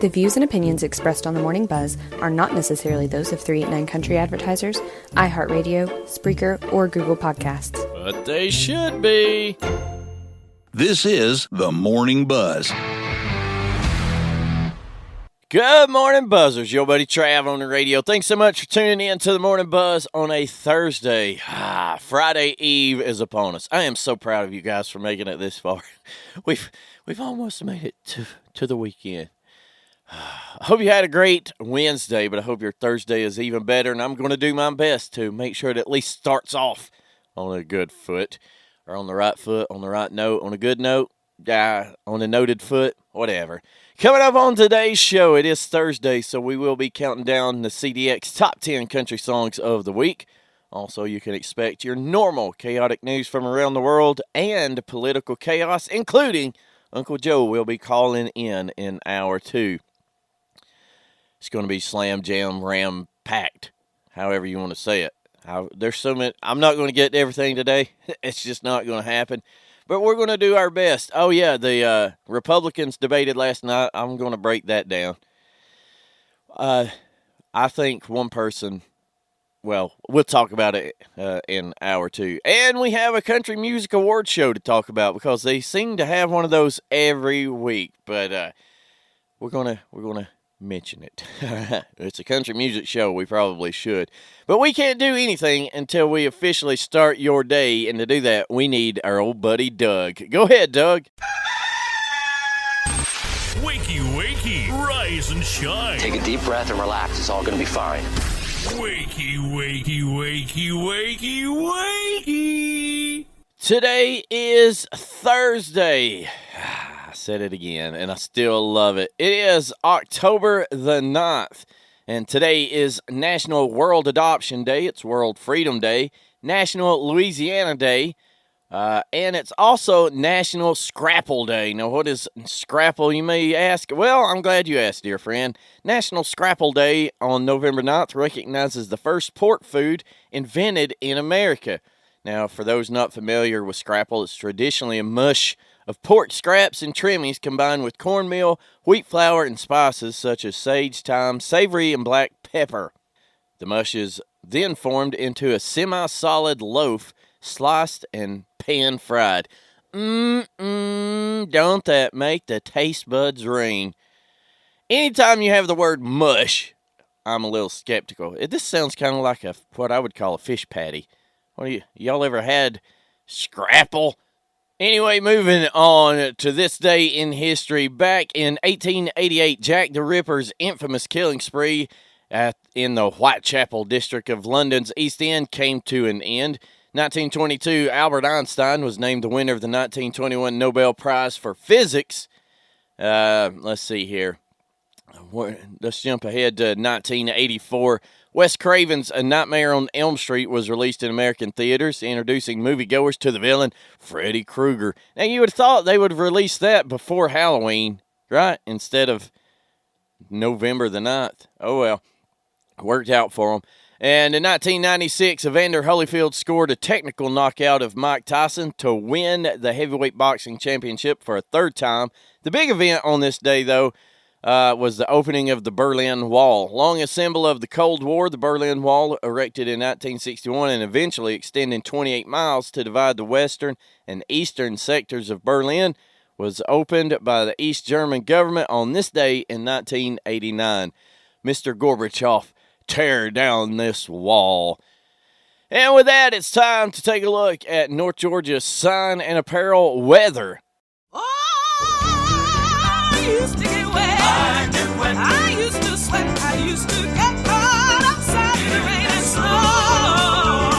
The views and opinions expressed on the Morning Buzz are not necessarily those of 389 Country Advertisers, iHeartRadio, Spreaker, or Google Podcasts. But they should be. This is the Morning Buzz. Good morning, Buzzers. Your buddy Trav on the radio. Thanks so much for tuning in to the Morning Buzz on a Thursday. Friday Eve is upon us. I am so proud of you guys for making it this far. We've almost made it to the weekend. I hope you had a great Wednesday, but I hope your Thursday is even better, and I'm going to do my best to make sure it at least starts off on a good foot, or on the right foot, on the right note, on a good note, on a noted foot, whatever. Coming up on today's show, it is Thursday, so we will be counting down the CDX Top 10 Country Songs of the Week. Also, you can expect your normal chaotic news from around the world and political chaos, including Uncle Joe will be calling in hour 2. It's going to be slam, jam, ram, packed, however you want to say it. There's so many. I'm not going to get to everything today. It's just not going to happen. But we're going to do our best. Oh, yeah, the Republicans debated last night. I'm going to break that down. I think one person, well, we'll talk about it in hour 2. And we have a country music award show to talk about because they seem to have one of those every week. But we're gonna mention it. It's a country music show. We probably should. But we can't do anything until we officially start your day. And to do that, we need our old buddy Doug. Go ahead, Doug. Wakey, wakey, rise and shine. Take a deep breath and relax. It's all going to be fine. Wakey, wakey, wakey, wakey, wakey. Today is Thursday. I said it again, and I still love it. It is October the 9th, and today is National World Adoption Day. It's World Freedom Day, National Louisiana Day, and it's also National Scrapple Day. Now, what is Scrapple, you may ask? Well, I'm glad you asked, dear friend. National Scrapple Day on November 9th recognizes the first pork food invented in America. Now, for those not familiar with scrapple, it's traditionally a mush of pork scraps and trimmings combined with cornmeal, wheat flour, and spices such as sage, thyme, savory, and black pepper. The mush is then formed into a semi-solid loaf, sliced and pan-fried. Don't that make the taste buds ring? Anytime you have the word mush, I'm a little skeptical. This sounds kind of like what I would call a fish patty. Y'all ever had scrapple? Anyway, moving on to this day in history. Back in 1888, Jack the Ripper's infamous killing spree in the Whitechapel district of London's East End came to an end. 1922, Albert Einstein was named the winner of the 1921 Nobel Prize for Physics. Let's see here. Let's jump ahead to 1984. Wes Craven's A Nightmare on Elm Street was released in American theaters, introducing moviegoers to the villain, Freddy Krueger. Now, you would have thought they would have released that before Halloween, right? Instead of November the 9th. Oh, well. Worked out for them. And in 1996, Evander Holyfield scored a technical knockout of Mike Tyson to win the heavyweight boxing championship for a third time. The big event on this day, though, was the opening of the Berlin Wall. Long a symbol of the Cold War, the Berlin Wall, erected in 1961 and eventually extending 28 miles to divide the western and eastern sectors of Berlin, was opened by the East German government on this day in 1989. Mr. Gorbachev, tear down this wall. And with that, it's time to take a look at North Georgia's sign and apparel weather. I used to get wet. I used to sweat. I used to get caught outside in the rain and snow.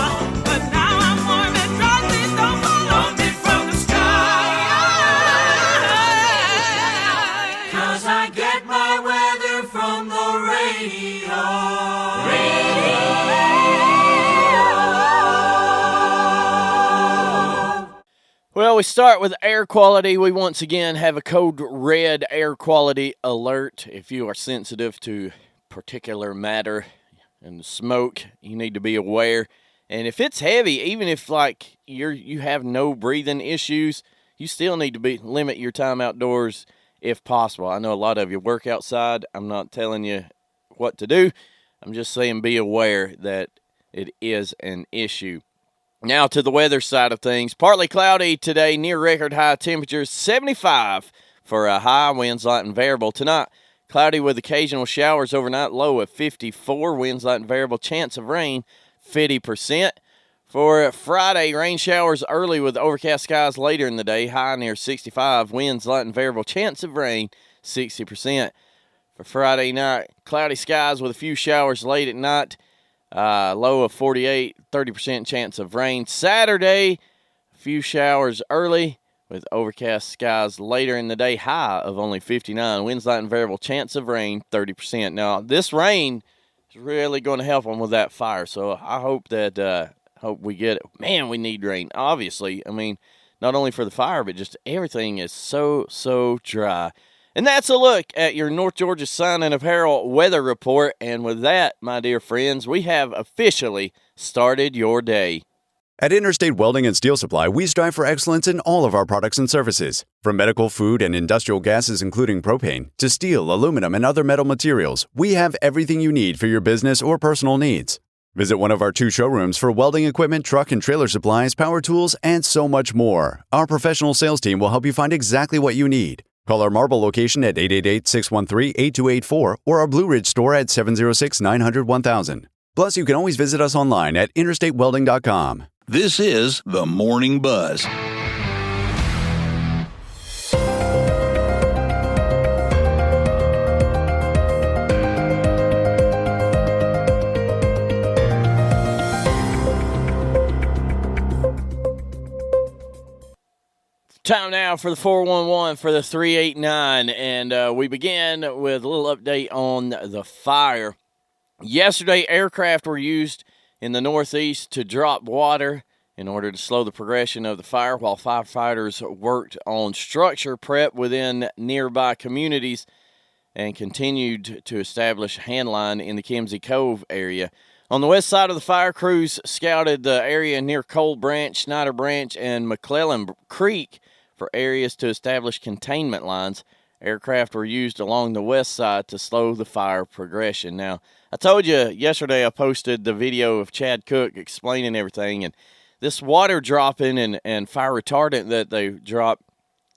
But now I'm warm and dry. Please don't fall on me from the sky. 'Cause I get my weather from the radio. Well, we start with air quality. We once again have a code red air quality alert. If you are sensitive to particular matter and smoke, you need to be aware. And if it's heavy, even if like you have no breathing issues, you still need to limit your time outdoors if possible. I know a lot of you work outside. I'm not telling you what to do. I'm just saying be aware that it is an issue. Now to the weather side of things. Partly cloudy today, near record high temperatures, 75 for a high, winds light and variable. Tonight, cloudy with occasional showers overnight, low of 54, winds light and variable, chance of rain 50%. For Friday, rain showers early with overcast skies later in the day, high near 65, winds light and variable, chance of rain 60%. For Friday night, cloudy skies with a few showers late at night, low of 48, 30% chance of rain. Saturday, a few showers early with overcast skies later in the day, high of only 59, winds light and variable, chance of rain 30%. Now, this rain is really going to help them with that fire, so I hope that hope we get it. Man, we need rain, obviously. I mean, not only for the fire, but just everything is so dry. And that's a look at your North Georgia Sign and Apparel weather report. And with that, my dear friends, we have officially started your day. At Interstate Welding and Steel Supply, we strive for excellence in all of our products and services. From medical, food, and industrial gases, including propane, to steel, aluminum, and other metal materials, we have everything you need for your business or personal needs. Visit one of our 2 showrooms for welding equipment, truck and trailer supplies, power tools, and so much more. Our professional sales team will help you find exactly what you need. Call our Marble location at 888-613-8284 or our Blue Ridge store at 706-900-1000. Plus, you can always visit us online at interstatewelding.com. This is the Morning Buzz. Time now for the 411 for the 389, and we begin with a little update on the fire. Yesterday, aircraft were used in the Northeast to drop water in order to slow the progression of the fire, while firefighters worked on structure prep within nearby communities and continued to establish a hand line in the Kimsey Cove area. On the west side of the fire, crews scouted the area near Cold Branch, Snyder Branch, and McClellan Creek for areas to establish containment lines. Aircraft were used along the west side to slow the fire progression. Now, I told you yesterday I posted the video of Chad Cook explaining everything, and this water dropping and fire retardant that they drop,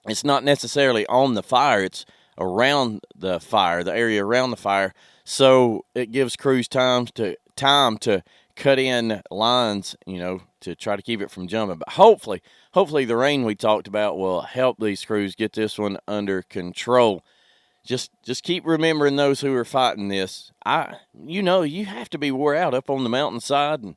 it's not necessarily on the fire, it's around the fire, the area around the fire, so it gives crews time to cut in lines, to try to keep it from jumping. But hopefully the rain we talked about will help these crews get this one under control. Just keep remembering those who are fighting this. You have to be wore out up on the mountainside, and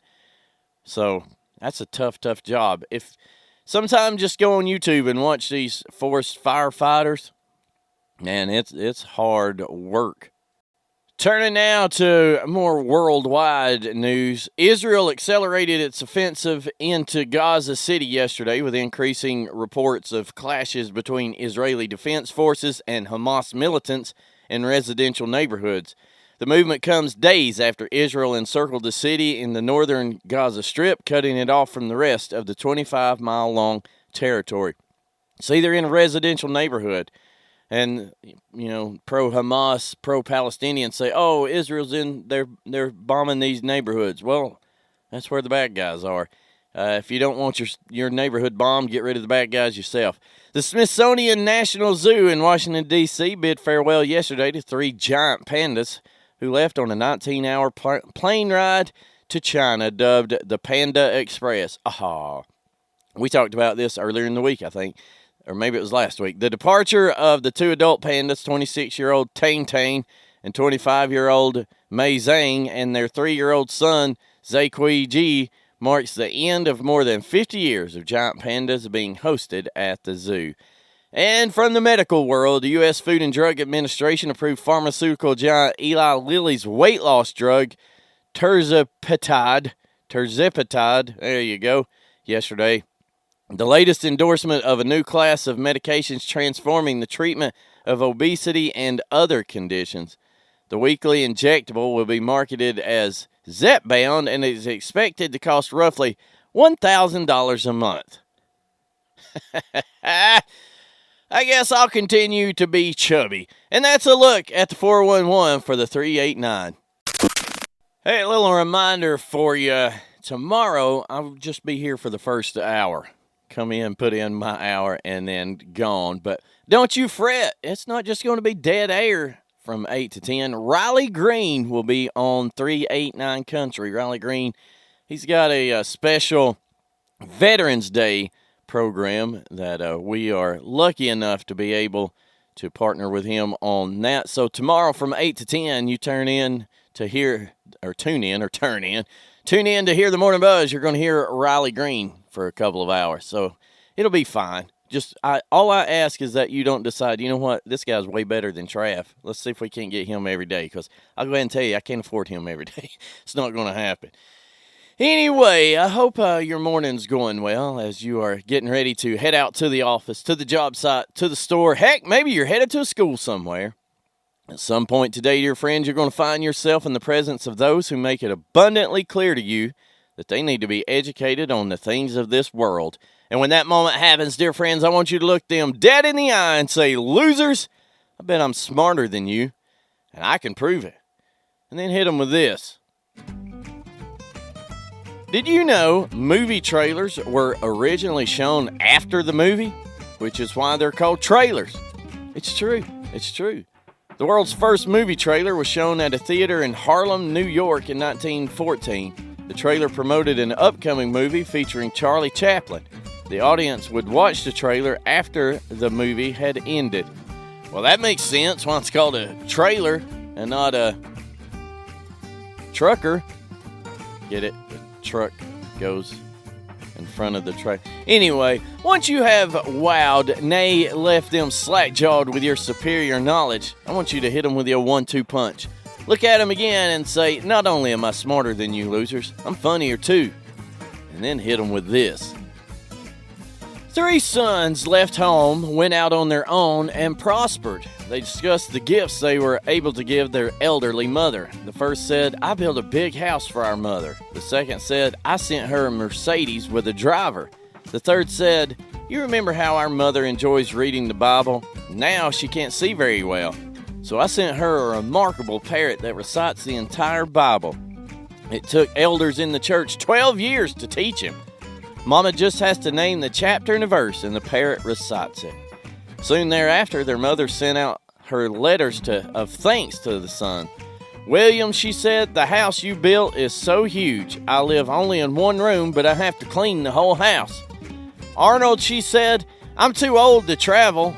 so that's a tough job. If sometime just go on YouTube and watch these forest firefighters, man, it's hard work. Turning now to more worldwide news. Israel accelerated its offensive into Gaza City yesterday with increasing reports of clashes between Israeli defense forces and Hamas militants in residential neighborhoods. The movement comes days after Israel encircled the city in the northern Gaza Strip, cutting it off from the rest of the 25-mile-long territory. See, they're in a residential neighborhood. And, pro-Hamas, pro-Palestinians say, oh, Israel's they're bombing these neighborhoods. Well, that's where the bad guys are. If you don't want your neighborhood bombed, get rid of the bad guys yourself. The Smithsonian National Zoo in Washington, D.C. bid farewell yesterday to 3 giant pandas who left on a 19-hour plane ride to China, dubbed the Panda Express. We talked about this earlier in the week, I think. Or maybe it was last week. The departure of the 2 adult pandas, 26-year-old Tang Tang and 25-year-old Mei Zhang, and their 3-year-old son, Zai Ji, marks the end of more than 50 years of giant pandas being hosted at the zoo. And from the medical world, the U.S. Food and Drug Administration approved pharmaceutical giant Eli Lilly's weight loss drug, Tirzepatide, there you go, yesterday. The latest endorsement of a new class of medications transforming the treatment of obesity and other conditions. The weekly injectable will be marketed as Zepbound and is expected to cost roughly $1,000 a month. I guess I'll continue to be chubby. And that's a look at the 411 for the 389. Hey, a little reminder for you. Tomorrow, I'll just be here for the first hour. Come in, put in my hour, and then gone. But don't you fret. It's not just going to be dead air from 8 to 10. Riley Green will be on 389 Country. Riley Green, he's got a special Veterans Day program that we are lucky enough to be able to partner with him on that. So tomorrow from 8 to 10, you tune in to hear the Morning Buzz. You're going to hear Riley Green for a couple of hours. So it'll be fine. Just all I ask is that you don't decide, you know what, this guy's way better than Trav. Let's see if we can't get him every day, because I'll go ahead and tell you, I can't afford him every day. It's not going to happen. Anyway, I hope your morning's going well as you are getting ready to head out to the office, to the job site, to the store. Heck, maybe you're headed to a school somewhere. At some point today, dear friends, you're going to find yourself in the presence of those who make it abundantly clear to you that they need to be educated on the things of this world. And when that moment happens, dear friends, I want you to look them dead in the eye and say, losers, I bet I'm smarter than you, and I can prove it. And then hit them with this. Did you know movie trailers were originally shown after the movie? Which is why they're called trailers. It's true. It's true. The world's first movie trailer was shown at a theater in Harlem, New York in 1914. The trailer promoted an upcoming movie featuring Charlie Chaplin. The audience would watch the trailer after the movie had ended. Well, that makes sense why it's called a trailer and not a trucker. Get it? The truck goes in front of the trailer. Anyway, once you have wowed, nay, left them slack-jawed with your superior knowledge, I want you to hit them with your 1-2 punch. Look at them again and say, not only am I smarter than you losers, I'm funnier too. And then hit them with this. 3 sons left home, went out on their own, and prospered. They discussed the gifts they were able to give their elderly mother. The first said, I built a big house for our mother. The second said, I sent her a Mercedes with a driver. The third said, you remember how our mother enjoys reading the Bible? Now she can't see very well. So I sent her a remarkable parrot that recites the entire Bible. It took elders in the church 12 years to teach him. Mama just has to name the chapter and the verse, and the parrot recites it. Soon thereafter, their mother sent out her letters of thanks to the son. William, she said, the house you built is so huge. I live only in one room, but I have to clean the whole house. Arnold, she said, I'm too old to travel.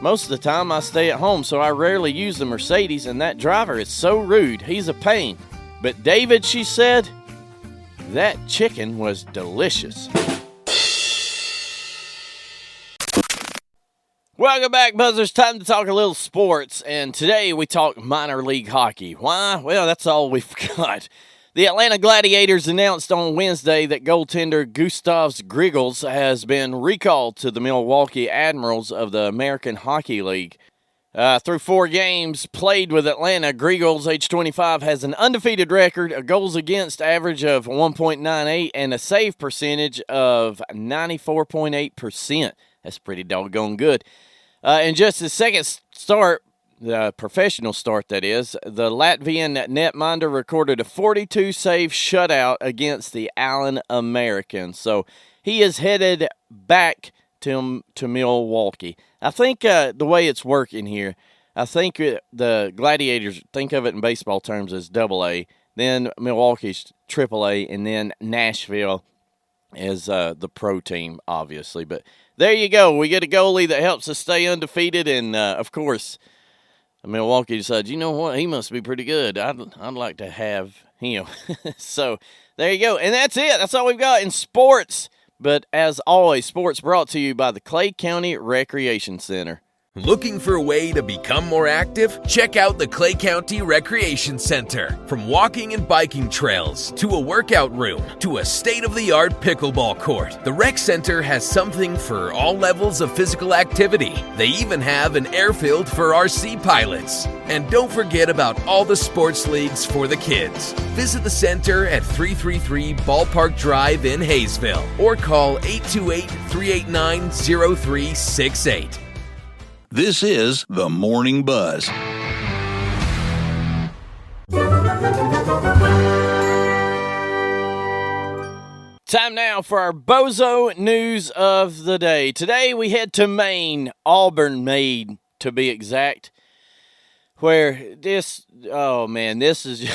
Most of the time I stay at home, so I rarely use the Mercedes, and that driver is so rude. He's a pain. But David, she said, that chicken was delicious. Welcome back, Buzzers. Time to talk a little sports, and today we talk minor league hockey. Why? Well, that's all we've got. The Atlanta Gladiators announced on Wednesday that goaltender Gustav Grigels has been recalled to the Milwaukee Admirals of the American Hockey League. Through 4 games played with Atlanta, Grigels, age 25, has an undefeated record, a goals against average of 1.98, and a save percentage of 94.8%. That's pretty doggone good. In just his second start, the professional start that is, the Latvian netminder recorded a 42-save shutout against the Allen Americans. So he is headed back to Milwaukee. I think the way it's working here, I think the Gladiators, think of it in baseball terms as AA, then Milwaukee's AAA, and then Nashville is the pro team, obviously. But there you go. We get a goalie that helps us stay undefeated, and, of course, Milwaukee decides, you know what, he must be pretty good. I'd like to have him. So there you go. And that's it. That's all we've got in sports. But as always, sports brought to you by the Clay County Recreation Center. Looking for a way to become more active? Check out the Clay County Recreation Center. From walking and biking trails, to a workout room, to a state-of-the-art pickleball court, the Rec Center has something for all levels of physical activity. They even have an airfield for RC pilots. And don't forget about all the sports leagues for the kids. Visit the center at 333 Ballpark Drive in Hayesville or call 828-389-0368. This is the Morning Buzz. Time now for our bozo news of the day. Today we head to Maine, Auburn, Maine, to be exact, where this is...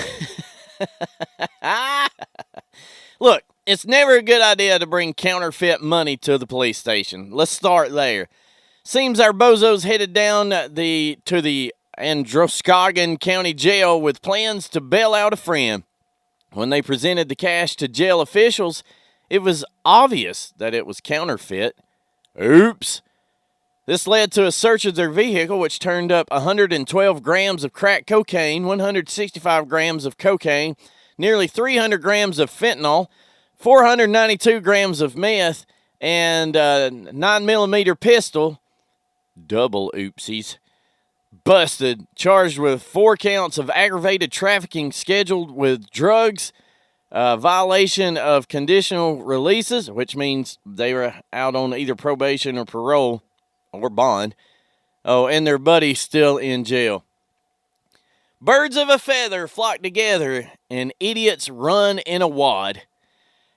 Look, it's never a good idea to bring counterfeit money to the police station. Let's start there. Seems our bozos headed down to the Androscoggin County Jail with plans to bail out a friend. When they presented the cash to jail officials, it was obvious that it was counterfeit. Oops. This led to a search of their vehicle, which turned up 112 grams of crack cocaine, 165 grams of cocaine, nearly 300 grams of fentanyl, 492 grams of meth, and a 9mm pistol. Double oopsies. Busted, charged with 4 counts of aggravated trafficking scheduled with drugs, violation of conditional releases, which means they were out on either probation or parole or bond. Oh, and their buddy's still in jail. Birds of a feather flock together and idiots run in a wad.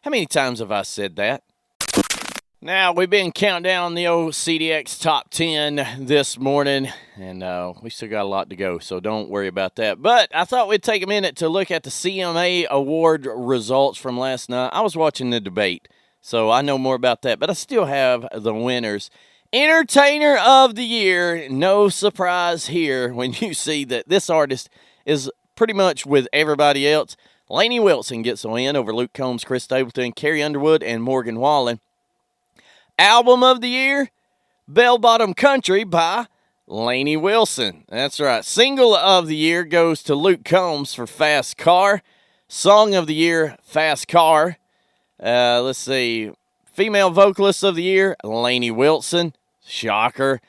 How many times have I said that? Now, we've been counting down the old CDX Top 10 this morning, and we still got a lot to go, so don't worry about that. But I thought we'd take a minute to look at the CMA award results from last night. I was watching the debate, so I know more about that, but I still have the winners. Entertainer of the Year, no surprise here when you see that this artist is pretty much with everybody else. Lainey Wilson gets a win over Luke Combs, Chris Stapleton, Carrie Underwood, and Morgan Wallen. Album of the Year, Bell Bottom Country by Lainey Wilson. That's right. Single of the Year goes to Luke Combs for Fast Car. Song of the Year, Fast Car. Let's see. Female Vocalist of the Year, Lainey Wilson. Shocker.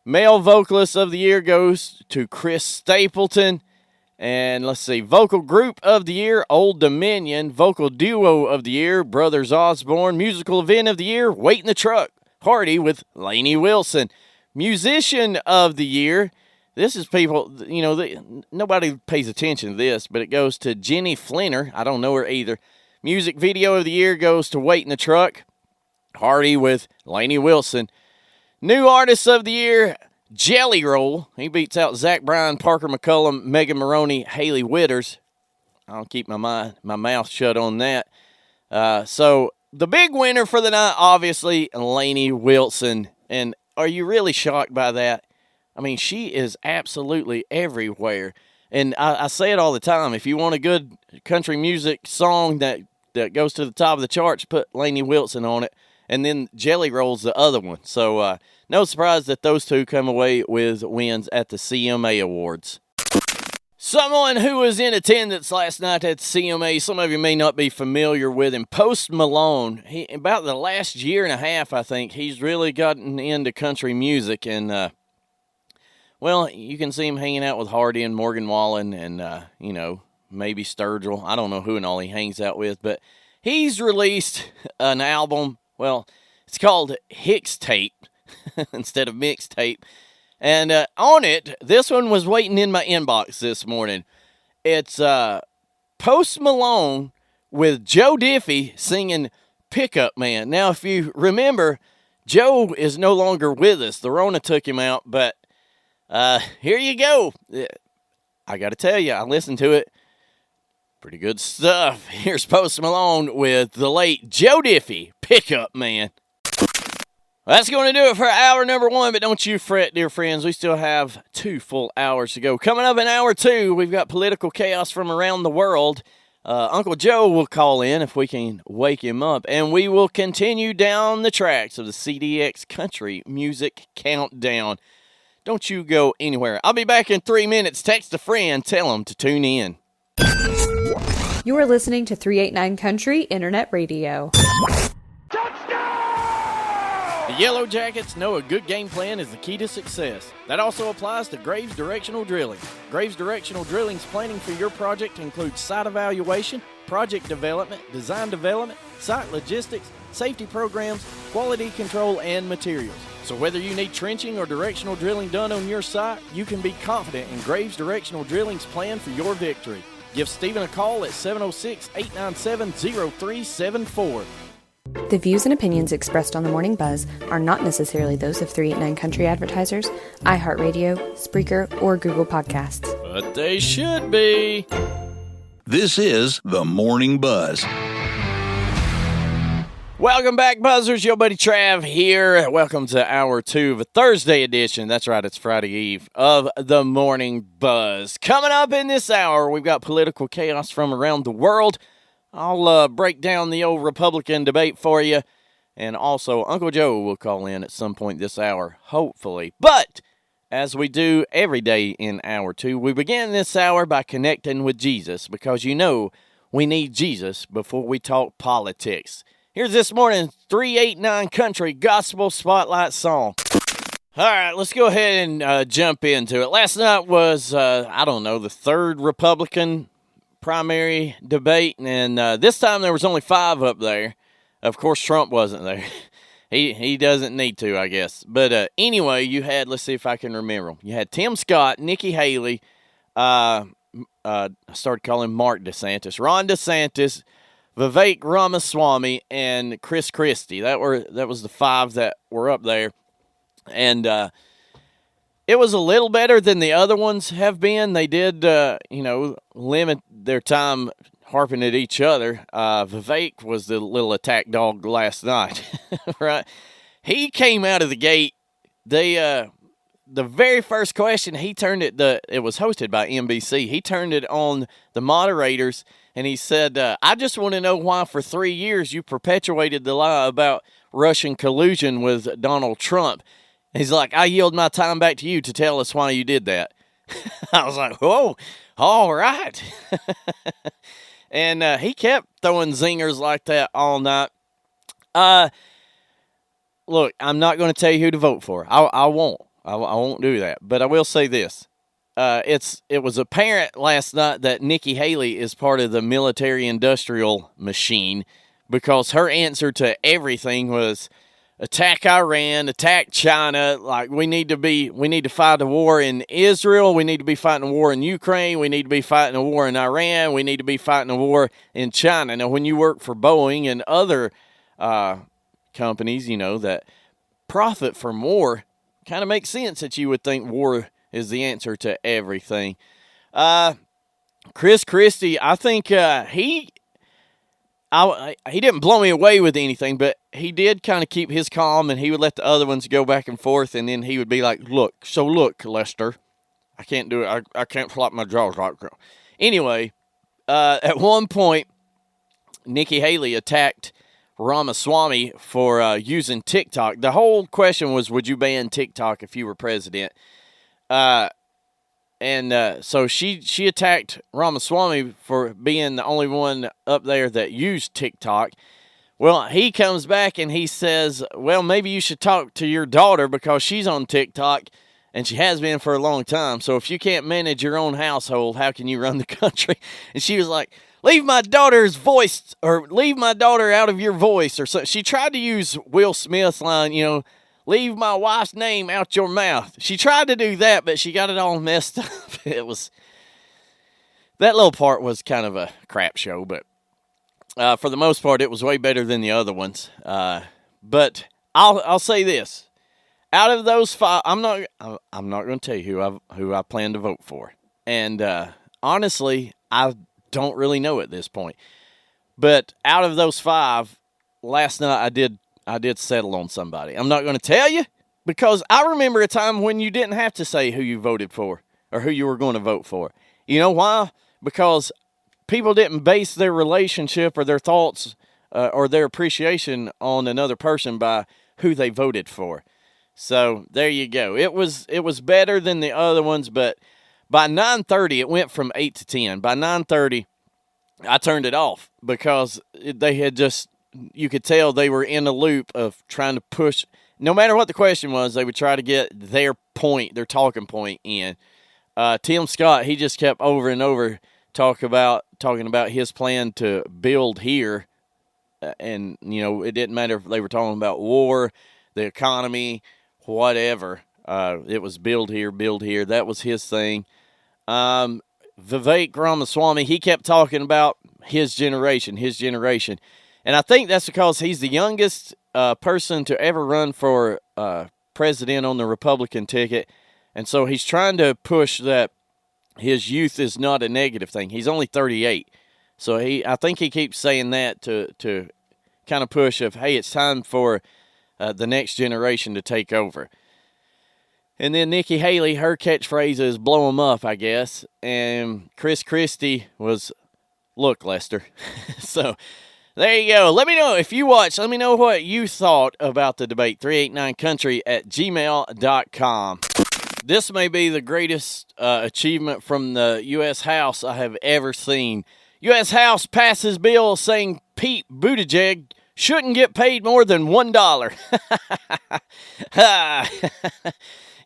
Male Vocalist of the Year goes to Chris Stapleton. And let's see, Vocal Group of the Year, Old Dominion. Vocal Duo of the Year, Brothers Osborne. Musical Event of the Year, Wait in the Truck, Hardy with Lainey Wilson. Musician of the Year, this is people, nobody pays attention to this, but it goes to Jenny Flinner. I don't know her either. Music Video of the Year goes to Wait in the Truck, Hardy with Lainey Wilson. New Artist of the Year, Jelly Roll. He beats out Zach Bryan, Parker McCullum, Megan Maroney, Haley Witters. I'll keep my mouth shut on that. So the big winner for the night, obviously, Lainey Wilson. And are you really shocked by that? I mean, she is absolutely everywhere. And I say it all the time. If you want a good country music song that goes to the top of the charts, put Lainey Wilson on it. And then Jelly Roll's the other one. So no surprise that those two come away with wins at the CMA Awards. Someone who was in attendance last night at the CMA, some of you may not be familiar with him, Post Malone. About the last year and a half, I think, he's really gotten into country music. And, you can see him hanging out with Hardy and Morgan Wallen and, maybe Sturgill. I don't know who and all he hangs out with. But he's released an album. Well, it's called Hicks Tape instead of Mixtape. And on it, this one was waiting in my inbox this morning. It's Post Malone with Joe Diffie singing Pickup Man. Now, if you remember, Joe is no longer with us. The Rona took him out, but here you go. I got to tell you, I listened to it. Pretty good stuff. Here's Post Malone with the late Joe Diffie, Pickup Man. That's going to do it for hour number 1, but don't you fret, dear friends. We still have 2 full hours to go. Coming up in hour 2, we've got political chaos from around the world. Uncle Joe will call in if we can wake him up, and we will continue down the tracks of the CDX Country Music Countdown. Don't you go anywhere. I'll be back in 3 minutes. Text a friend. Tell them to tune in. You are listening to 389 Country Internet Radio. The Yellow Jackets know a good game plan is the key to success. That also applies to Graves Directional Drilling. Graves Directional Drilling's planning for your project includes site evaluation, project development, design development, site logistics, safety programs, quality control, and materials. So whether you need trenching or directional drilling done on your site, you can be confident in Graves Directional Drilling's plan for your victory. Give Stephen a call at 706-897-0374. The views and opinions expressed on the Morning Buzz are not necessarily those of 389 Country Advertisers, iHeartRadio, Spreaker, or Google Podcasts. But they should be. This is the Morning Buzz. Welcome back, Buzzers. Your buddy Trav here. Welcome to Hour 2 of a Thursday edition. That's right, it's Friday Eve of the Morning Buzz. Coming up in this hour, we've got political chaos from around the world. I'll break down the old Republican debate for you. And also, Uncle Joe will call in at some point this hour, hopefully. But, as we do every day in Hour 2, we begin this hour by connecting with Jesus, because you know we need Jesus before we talk politics. Here's this morning's 389 Country Gospel Spotlight song. All right, let's go ahead and jump into it. Last night was, the third Republican primary debate, and this time there was only 5 up there. Of course, Trump wasn't there. He doesn't need to, I guess. But anyway, you had, let's see if I can remember them. You had Tim Scott, Nikki Haley, I started calling Mark DeSantis, Ron DeSantis, Vivek Ramaswamy, and Chris Christie. That was the 5 that were up there. And it was a little better than the other ones have been. They did, limit their time harping at each other. Vivek was the little attack dog last night, right? He came out of the gate. The very first question, he turned it, it was hosted by NBC. He turned it on the moderators, and he said, I just want to know why for 3 years you perpetuated the lie about Russian collusion with Donald Trump. He's like, I yield my time back to you to tell us why you did that. I was like, whoa, all right. And he kept throwing zingers like that all night. Look, I'm not going to tell you who to vote for. I won't. I won't do that. But I will say this. It was apparent last night that Nikki Haley is part of the military-industrial machine, because her answer to everything was attack Iran, attack China. Like, we need to fight a war in Israel. We need to be fighting a war in Ukraine. We need to be fighting a war in Iran. We need to be fighting a war in China. Now, when you work for Boeing and other companies, that profit from war, kind of makes sense that you would think war is the answer to everything. Chris Christie, I think he didn't blow me away with anything, but he did kind of keep his calm, and he would let the other ones go back and forth, and then he would be like, look, Lester, I can't do it. I can't flop my jaws like that. Anyway, at one point, Nikki Haley attacked Ramaswamy for using TikTok. The whole question was, would you ban TikTok if you were president? So she attacked Ramaswamy for being the only one up there that used TikTok. Well, he comes back and he says, well, maybe you should talk to your daughter, because she's on TikTok, and she has been for a long time. So if you can't manage your own household, how can you run the country? And she was like, leave my daughter's voice, or leave my daughter out of your voice, or something. She tried to use Will Smith's line, leave my wife's name out your mouth. She tried to do that, but she got it all messed up. That little part was kind of a crap show, but for the most part, it was way better than the other ones. But I'll say this: out of those 5, I'm not going to tell you who I plan to vote for, and honestly, I don't really know at this point. But out of those 5, last night I did settle on somebody. I'm not going to tell you, because I remember a time when you didn't have to say who you voted for or who you were going to vote for. You know why? Because people didn't base their relationship or their thoughts or their appreciation on another person by who they voted for. So there you go. It was better than the other ones, but by 9:30 it went from 8 to 10. By 9:30 I turned it off, because they had just, you could tell they were in a loop of trying to push. No matter what the question was, they would try to get their point, their talking point in. Tim Scott, he just kept over and over talking about his plan to build here. And, it didn't matter if they were talking about war, the economy, whatever. It was build here. That was his thing. Vivek Ramaswamy, he kept talking about his generation. And I think that's because he's the youngest person to ever run for president on the Republican ticket. And so he's trying to push that his youth is not a negative thing. He's only 38. So I think he keeps saying that to kind of push of, hey, it's time for the next generation to take over. And then Nikki Haley, her catchphrase is blow 'em up, I guess. And Chris Christie was, look, Lester. So there you go. Let me know if you watch. Let me know what you thought about the debate. 389country@gmail.com. This may be the greatest achievement from the U.S. House I have ever seen. U.S. House passes bill saying Pete Buttigieg shouldn't get paid more than $1.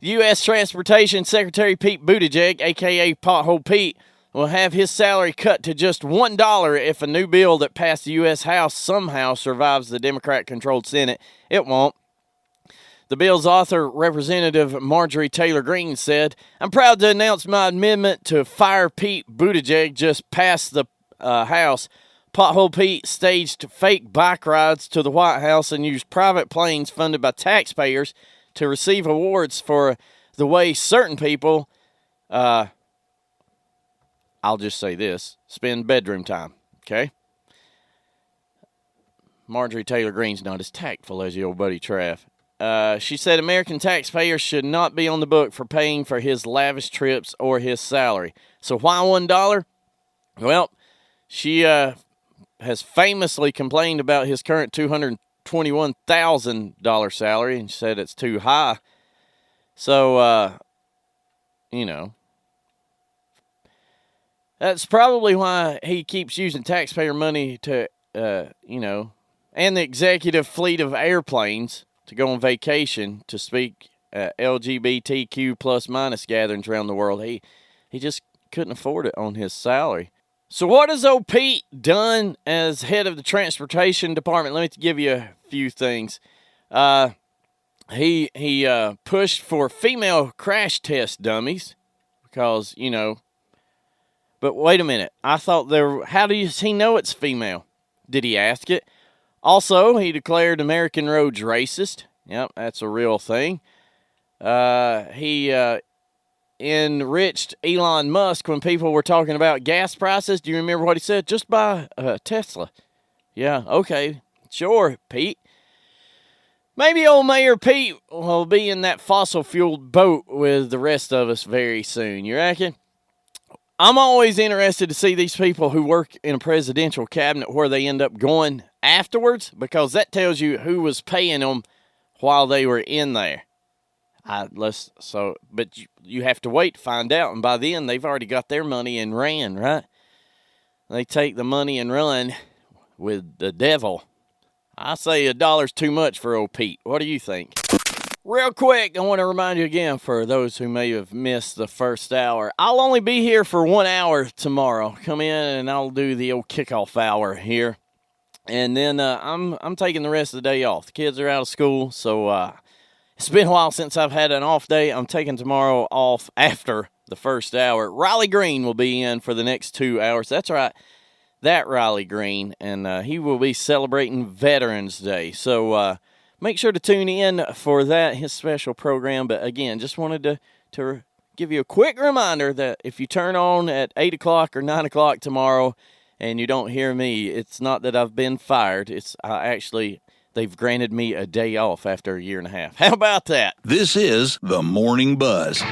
U.S. Transportation Secretary Pete Buttigieg, a.k.a. Pothole Pete, will have his salary cut to just $1 if a new bill that passed the U.S. House somehow survives the Democrat-controlled Senate. It won't. The bill's author, Representative Marjorie Taylor Greene, said, I'm proud to announce my amendment to fire Pete Buttigieg just passed the House. Pothole Pete staged fake bike rides to the White House and used private planes funded by taxpayers to receive awards for the way certain people, I'll just say this, spend bedroom time, okay? Marjorie Taylor Greene's not as tactful as your old buddy Trav. She said American taxpayers should not be on the book for paying for his lavish trips or his salary. So why $1? Well, she has famously complained about his current $221,000 salary and said it's too high. So, that's probably why he keeps using taxpayer money to, and the executive fleet of airplanes to go on vacation to speak at LGBTQ plus minus gatherings around the world. He just couldn't afford it on his salary. So what has old Pete done as head of the transportation department? Let me give you a few things. He pushed for female crash test dummies because, but wait a minute. I thought how does he know it's female? Did he ask it? Also, he declared American roads racist. Yep, that's a real thing. He enriched Elon Musk when people were talking about gas prices. Do you remember what he said? Just buy a Tesla. Yeah, okay, sure, Pete. Maybe old Mayor Pete will be in that fossil-fueled boat with the rest of us very soon. You reckon? I'm always interested to see these people who work in a presidential cabinet where they end up going afterwards, because that tells you who was paying them while they were in there. But you have to wait to find out, and by then they've already got their money and ran, right? They take the money and run with the devil. I say $1's too much for old Pete. What do you think? Real quick, I want to remind you again, for those who may have missed the first hour, I'll only be here for 1 hour tomorrow. Come in and I'll do the old kickoff hour here. And then I'm taking the rest of the day off. The kids are out of school, so it's been a while since I've had an off day. I'm taking tomorrow off after the first hour. Riley Green will be in for the next 2 hours. That's right, that Riley Green. And he will be celebrating Veterans Day. So make sure to tune in for that, his special program. But again, just wanted to give you a quick reminder that if you turn on at 8 o'clock or 9 o'clock tomorrow and you don't hear me, it's not that I've been fired. It's they've granted me a day off after a year and a half. How about that? This is the Morning Buzz.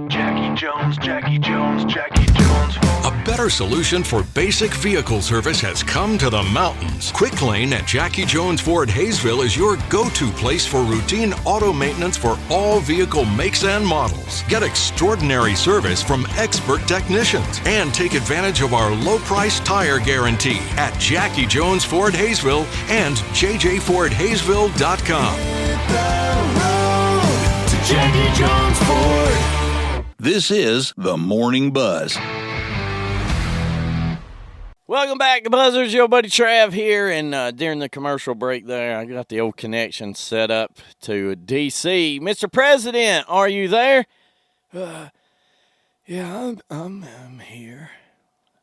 Jackie Jones, Jackie Jones, Jackie Jones. A better solution for basic vehicle service has come to the mountains. Quick Lane at Jackie Jones Ford Hayesville is your go-to place for routine auto maintenance for all vehicle makes and models. Get extraordinary service from expert technicians and take advantage of our low-price tire guarantee at Jackie Jones Ford Hayesville and jjfordhayesville.com. Jackie Jones Ford. This is the Morning Buzz. Welcome back to Buzzers. Your buddy Trav here, and during the commercial break there, I got the old connection set up to D.C. Mr. President, are you there? Yeah, I'm here.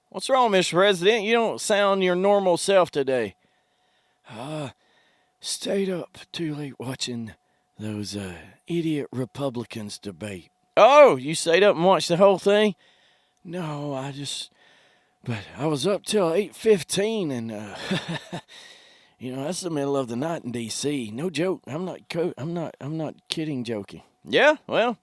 What's wrong, Mr. President? You don't sound your normal self today. Stayed up too late watching those idiot Republicans debate. Oh, you stayed up and watched the whole thing? No, but I was up till 8:15, and that's the middle of the night in D.C. No joke. I'm not kidding, joking. Yeah, well,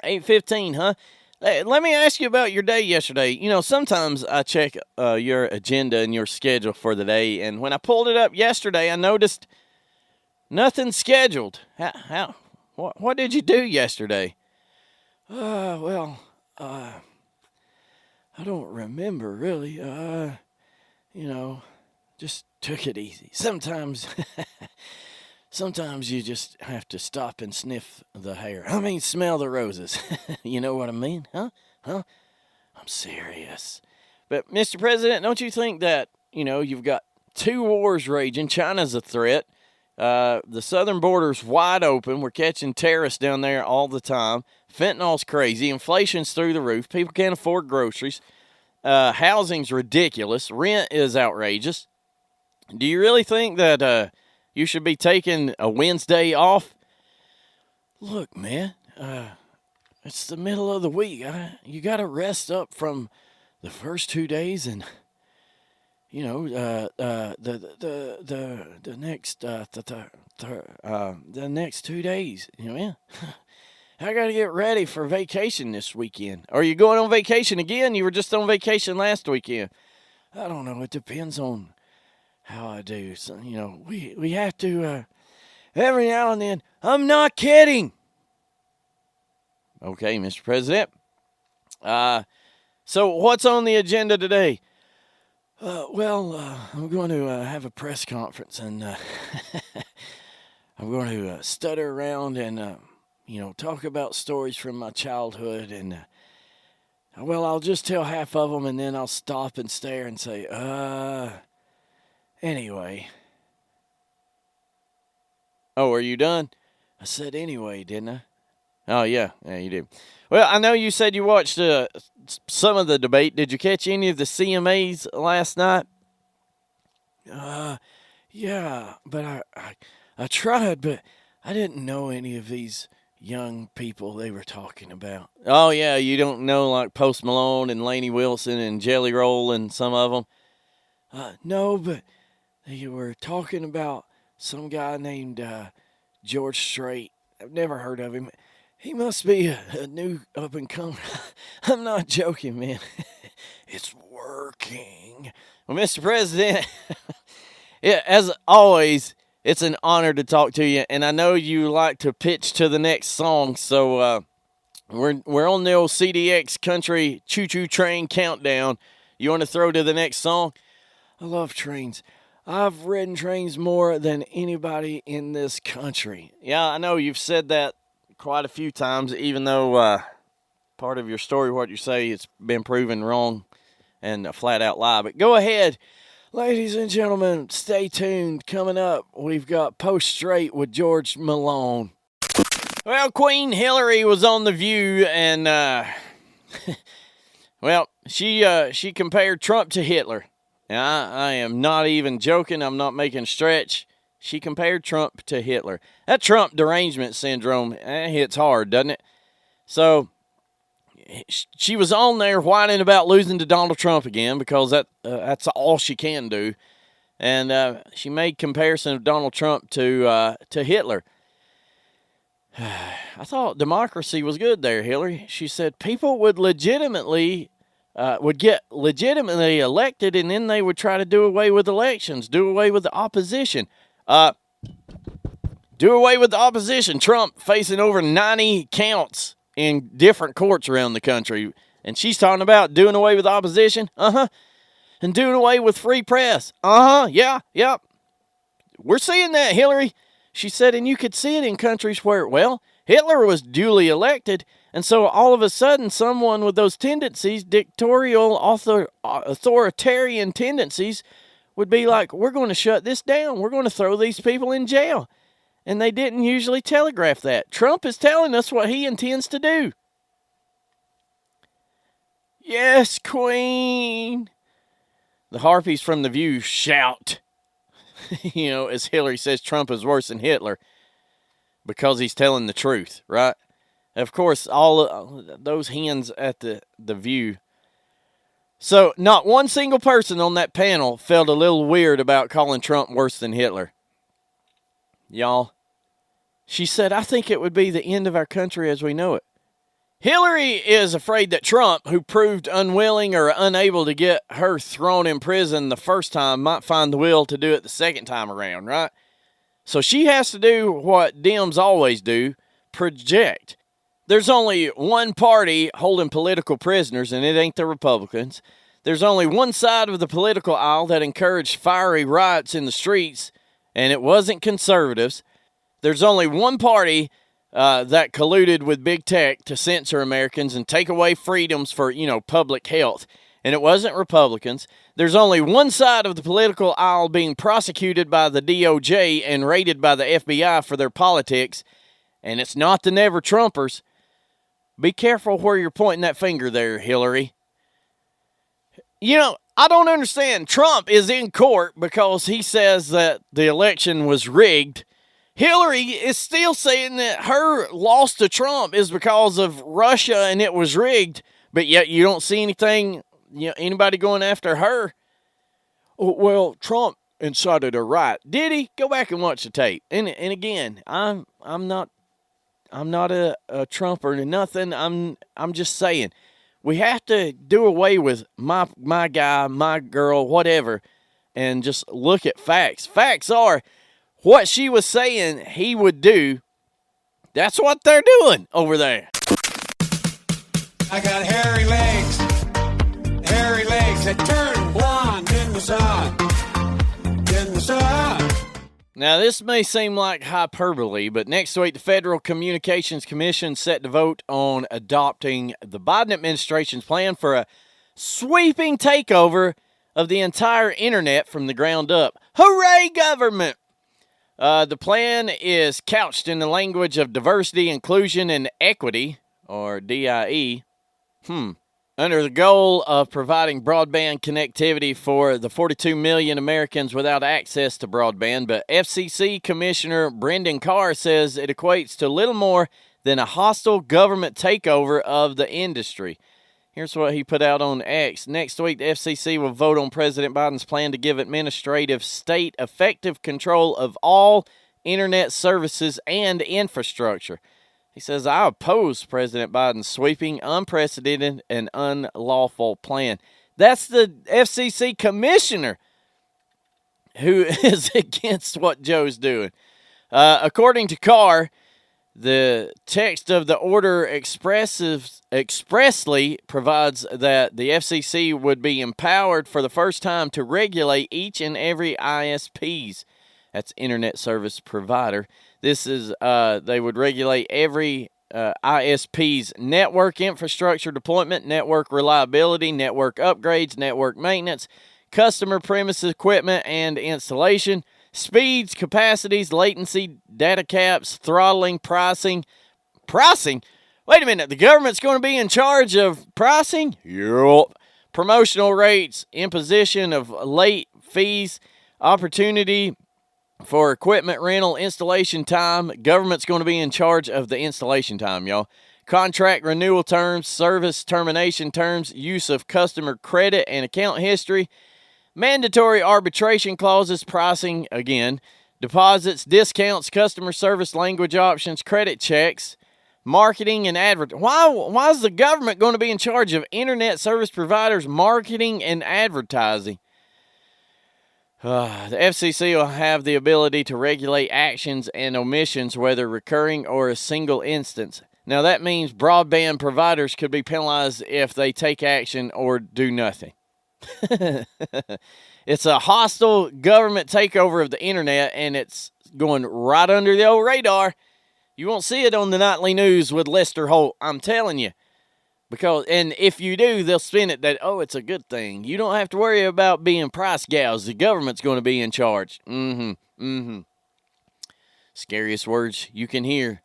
8:15, huh? Hey, let me ask you about your day yesterday. Sometimes I check your agenda and your schedule for the day, and when I pulled it up yesterday, I noticed nothing scheduled. What did you do yesterday? I don't remember, really. Just took it easy. Sometimes you just have to stop and sniff the hair. Smell the roses. You know what I mean? Huh? I'm serious. But, Mr. President, don't you think that, you've got two wars raging. China's a threat. The southern border's wide open. We're catching terrorists down there all the time. Fentanyl's crazy. Inflation's through the roof. People can't afford groceries. Housing's ridiculous. Rent is outrageous. Do you really think that you should be taking a Wednesday off? Look, man, it's the middle of the week. You got to rest up from the first 2 days, and the next 2 days. I got to get ready for vacation this weekend. Are you going on vacation again? You were just on vacation last weekend. I don't know. It depends on how I do. So, we have to, every now and then. I'm not kidding. Okay, Mr. President. So what's on the agenda today? I'm going to have a press conference, and I'm going to stutter around and, talk about stories from my childhood, and, I'll just tell half of them, and then I'll stop and stare and say, anyway. Oh, are you done? I said anyway, didn't I? Oh, yeah, you did. Well, I know you said you watched some of the debate. Did you catch any of the CMAs last night? Yeah, but I tried, but I didn't know any of these young people they were talking about. Oh, yeah, you don't know like Post Malone and Lainey Wilson and Jelly Roll and some of them? No, but they were talking about some guy named George Strait. I've never heard of him. He must be a new up-and-comer. I'm not joking, man. It's working. Well, Mr. President, yeah, as always, it's an honor to talk to you, and I know you like to pitch to the next song, so we're on the old CDX Country Choo-Choo Train Countdown. You want to throw to the next song? I love trains. I've ridden trains more than anybody in this country. Yeah, I know you've said that quite a few times, even though part of your story, what you say, it's been proven wrong and a flat-out lie. But go ahead. Ladies and gentlemen, stay tuned. Coming up, we've got Post Straight with George Malone. Well, Queen Hillary was on The View, and, she compared Trump to Hitler. Now, I am not even joking. I'm not making a stretch. She compared Trump to Hitler. That Trump derangement syndrome hits hard, doesn't it? So she was on there whining about losing to Donald Trump again because that's all she can do. And she made comparison of Donald Trump to Hitler. I thought democracy was good there, Hillary. She said people would get legitimately elected, and then they would try to do away with elections, do away with the opposition. Do away with the opposition. Trump facing over 90 counts in different courts around the country. And she's talking about doing away with opposition. And doing away with free press. Yeah. We're seeing that, Hillary. She said, and you could see it in countries where, Hitler was duly elected, And so all of a sudden, someone with those tendencies, dictatorial, authoritarian tendencies, would be like, we're going to shut this down. We're going to throw these people in jail. And they didn't usually telegraph that. Trump is telling us what he intends to do. Yes, Queen. The harpies from The View shout, as Hillary says Trump is worse than Hitler because he's telling the truth, right? Of course, all those hens at the View. So not one single person on that panel felt a little weird about calling Trump worse than Hitler. Y'all, she said, I think it would be the end of our country as we know it. Hillary is afraid that Trump, who proved unwilling or unable to get her thrown in prison the first time, might find the will to do it the second time around, right? So she has to do what Dems always do, project. There's only one party holding political prisoners, and it ain't the Republicans. There's only one side of the political aisle that encouraged fiery riots in the streets, and it wasn't conservatives. There's only one party that colluded with big tech to censor Americans and take away freedoms for, public health. And it wasn't Republicans. There's only one side of the political aisle being prosecuted by the DOJ and raided by the FBI for their politics, and it's not the Never Trumpers. Be careful where you're pointing that finger there, Hillary. I don't understand. Trump is in court because he says that the election was rigged. Hillary is still saying that her loss to Trump is because of Russia and it was rigged, but yet you don't see anything, anybody going after her. Oh, well, Trump incited a riot. Did he? Go back and watch the tape. And again, I'm not a Trumper or nothing. I'm just saying we have to do away with my guy, my girl, whatever, and just look at facts. Facts are what she was saying he would do. That's what they're doing over there. I got hairy legs that turn blonde in the sun. Now, this may seem like hyperbole, but next week the Federal Communications Commission set to vote on adopting the Biden administration's plan for a sweeping takeover of the entire internet from the ground up. Hooray, government! The plan is couched in the language of diversity, inclusion, and equity, or DIE, under the goal of providing broadband connectivity for the 42 million Americans without access to broadband. But FCC Commissioner Brendan Carr says it equates to little more than a hostile government takeover of the industry. Here's what he put out on X. Next week, the FCC will vote on President Biden's plan to give administrative state effective control of all internet services and infrastructure. He says, I oppose President Biden's sweeping, unprecedented, and unlawful plan. That's the FCC commissioner who is against what Joe's doing. According to Carr, the text of the order expressly provides that the FCC would be empowered for the first time to regulate each and every ISP's, that's Internet Service Provider. This is, they would regulate every ISP's network infrastructure deployment, network reliability, network upgrades, network maintenance, customer premises equipment and installation, speeds, capacities, latency, data caps, throttling, pricing. Pricing? Wait a minute, the government's going to be in charge of pricing? Yup. Promotional rates, imposition of late fees, opportunity for equipment rental, installation time. Government's going to be in charge of the installation time, y'all. Contract renewal terms, service termination terms, use of customer credit and account history, mandatory arbitration clauses, pricing, again, deposits, discounts, customer service language options, credit checks, marketing and advertising. Why is the government going to be in charge of internet service providers' marketing and advertising? The FCC will have the ability to regulate actions and omissions, whether recurring or a single instance. Now, that means broadband providers could be penalized if they take action or do nothing. It's a hostile government takeover of the internet, and it's going right under the old radar. You won't see it on the nightly news with Lester Holt, I'm telling you. And if you do, they'll spin it that, oh, it's a good thing. You don't have to worry about being price gouged. The government's going to be in charge. Scariest words you can hear.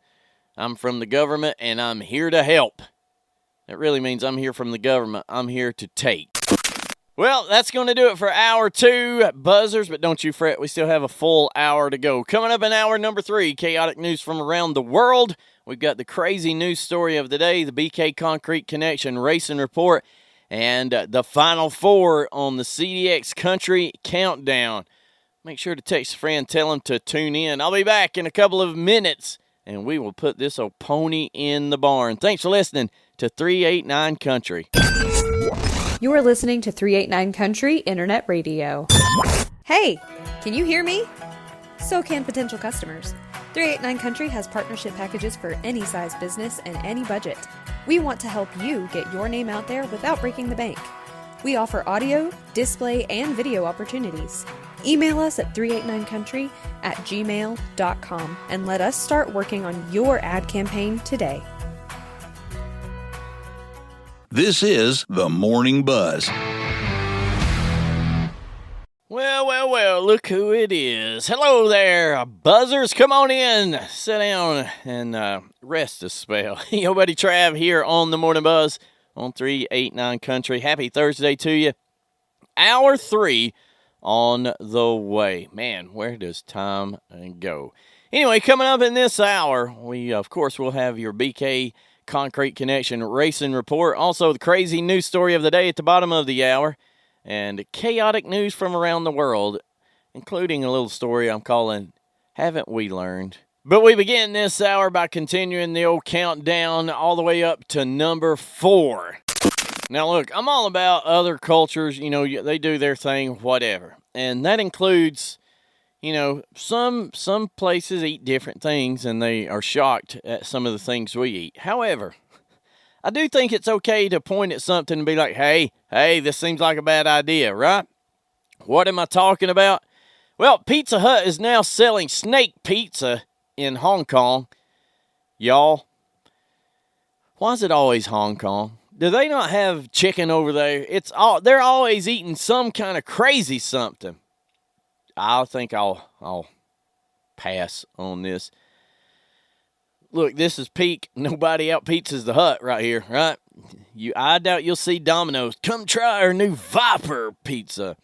I'm from the government, and I'm here to help. That really means I'm here from the government. I'm here to take. Well, that's going to do it for hour 2, buzzers, but don't you fret. We still have a full hour to go. Coming up in hour number 3, chaotic news from around the world. We've got the crazy news story of the day, the BK Concrete Connection Racing Report, and the Final 4 on the CDX Country Countdown. Make sure to text a friend, tell them to tune in. I'll be back in a couple of minutes, and we will put this old pony in the barn. Thanks for listening to 389 Country. You are listening to 389 Country Internet Radio. Hey, can you hear me? So can potential customers. 389 Country has partnership packages for any size business and any budget. We want to help you get your name out there without breaking the bank. We offer audio, display, and video opportunities. Email us at 389country@gmail.com and let us start working on your ad campaign today. This is the Morning Buzz. Well, look who it is. Hello there, buzzers. Come on in. Sit down and rest a spell. Your buddy Trav here on the Morning Buzz on 389 Country. Happy Thursday to you. Hour 3 on the way. Man, where does time go? Anyway, coming up in this hour, we, of course, will have your BK Concrete Connection Racing Report. Also, the crazy news story of the day at the bottom of the hour. And chaotic news from around the world, including a little story I'm calling Haven't We Learned? But we begin this hour by continuing the old countdown all the way up to number 4. Now, look, I'm all about other cultures. You know, they do their thing, whatever. And that includes, you know, some places eat different things, and they are shocked at some of the things we eat. However, I do think it's okay to point at something and be like, hey, this seems like a bad idea, right? What am I talking about? Well, Pizza Hut is now selling snake pizza in Hong Kong. Y'all, why is it always Hong Kong? Do they not have chicken over there? They're always eating some kind of crazy something. I think I'll pass on this. Look, this is peak. Nobody out pizzas the Hut right here, right? I doubt you'll see Domino's. Come try our new Viper pizza.